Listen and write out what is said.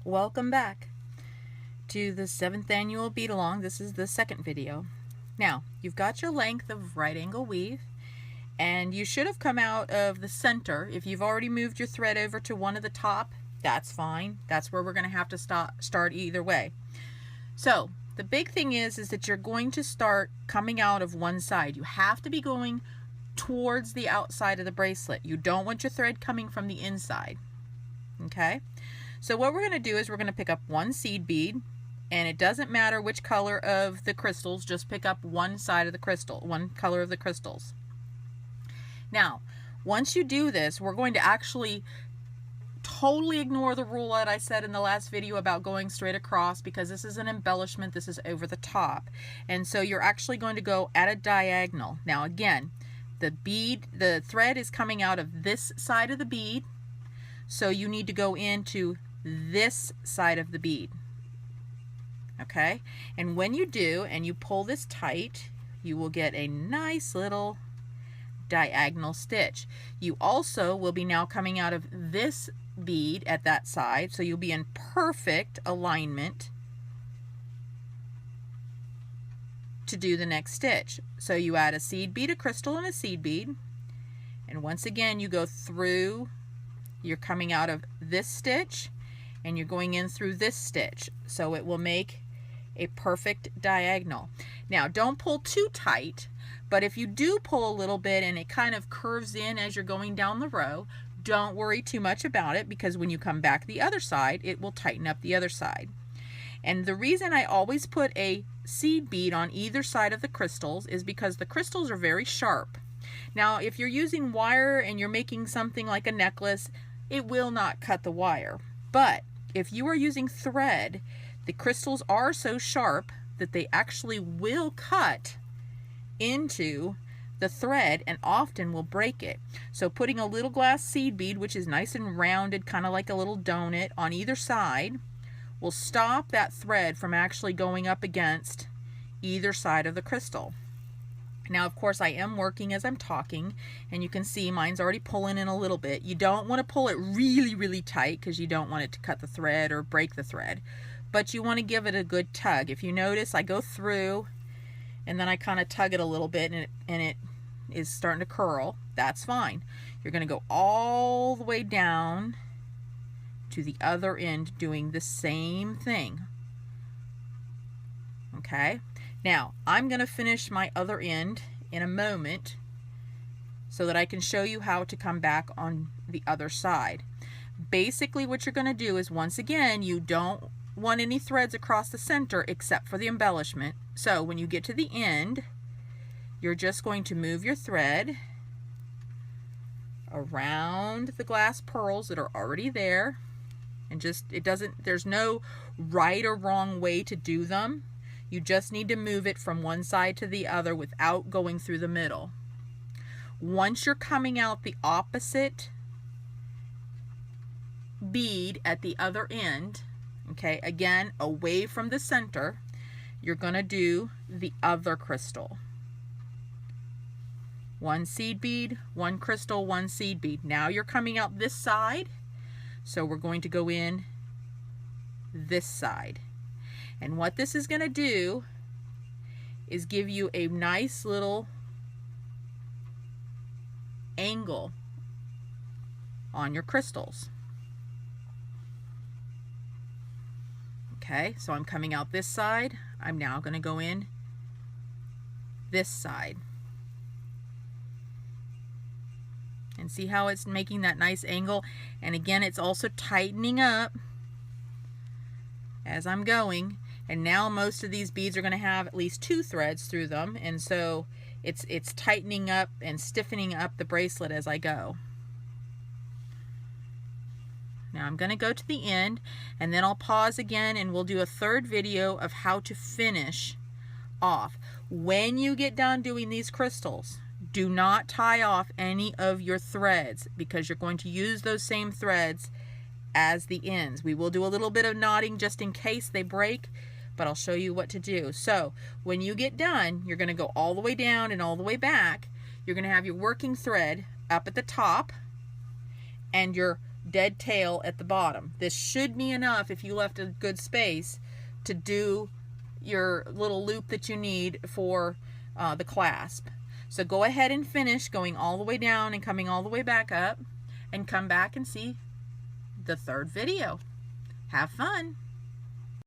Welcome back to the 7th annual BeadALong. This is the second video. Now, you've got your length of right angle weave, and you should have come out of the center. If you've already moved your thread over to one of the top, that's fine. That's where we're going to have to start either way. So the big thing is that you're going to start coming out of one side. You have to be going towards the outside of the bracelet. You don't want your thread coming from the inside. Okay? So what we're going to do is we're going to pick up one seed bead, and it doesn't matter which color of the crystals, just pick up one side of the crystal, one color of the crystals. Now, once you do this, we're going to actually totally ignore the rule that I said in the last video about going straight across, because this is an embellishment, this is over the top. And so you're actually going to go at a diagonal. Now again, the thread is coming out of this side of the bead, so you need to go into this side of the bead. Okay? And when you do, and you pull this tight, you will get a nice little diagonal stitch. You also will be now coming out of this bead at that side, so you'll be in perfect alignment to do the next stitch. So you add a seed bead, a crystal, and a seed bead, and once again you go through, you're coming out of this stitch and you're going in through this stitch, so it will make a perfect diagonal. Now don't pull too tight, but if you do pull a little bit and it kind of curves in as you're going down the row, don't worry too much about it, because when you come back the other side, it will tighten up the other side. And the reason I always put a seed bead on either side of the crystals is because the crystals are very sharp. Now if you're using wire and you're making something like a necklace, it will not cut the wire. But if you are using thread, the crystals are so sharp that they actually will cut into the thread and often will break it. So putting a little glass seed bead, which is nice and rounded, kind of like a little donut, on either side will stop that thread from actually going up against either side of the crystal. Now, of course, I am working as I'm talking, and you can see mine's already pulling in a little bit. You don't want to pull it really, really tight, because you don't want it to cut the thread or break the thread, but you want to give it a good tug. If you notice, I go through and then I kind of tug it a little bit, and it is starting to curl. That's fine. You're going to go all the way down to the other end doing the same thing. Okay? Now, I'm going to finish my other end in a moment so that I can show you how to come back on the other side. Basically, what you're going to do is, once again, you don't want any threads across the center except for the embellishment. So when you get to the end, you're just going to move your thread around the glass pearls that are already there, and there's no right or wrong way to do them. You just need to move it from one side to the other without going through the middle. Once you're coming out the opposite bead at the other end, okay, again, away from the center, you're going to do the other crystal. One seed bead, one crystal, one seed bead. Now you're coming out this side, so we're going to go in this side. And what this is going to do is give you a nice little angle on your crystals. Okay, so I'm coming out this side. I'm now going to go in this side. And see how it's making that nice angle? And again, it's also tightening up as I'm going. And now most of these beads are going to have at least 2 threads through them, and so it's tightening up and stiffening up the bracelet as I go. Now I'm going to go to the end, and then I'll pause again, and we'll do a third video of how to finish off. When you get done doing these crystals, do not tie off any of your threads, because you're going to use those same threads as the ends. We will do a little bit of knotting just in case they break, but I'll show you what to do. So when you get done, you're going to go all the way down and all the way back. You're going to have your working thread up at the top, and your dead tail at the bottom. This should be enough if you left a good space to do your little loop that you need for the clasp. So go ahead and finish going all the way down and coming all the way back up, and come back and see the third video. Have fun!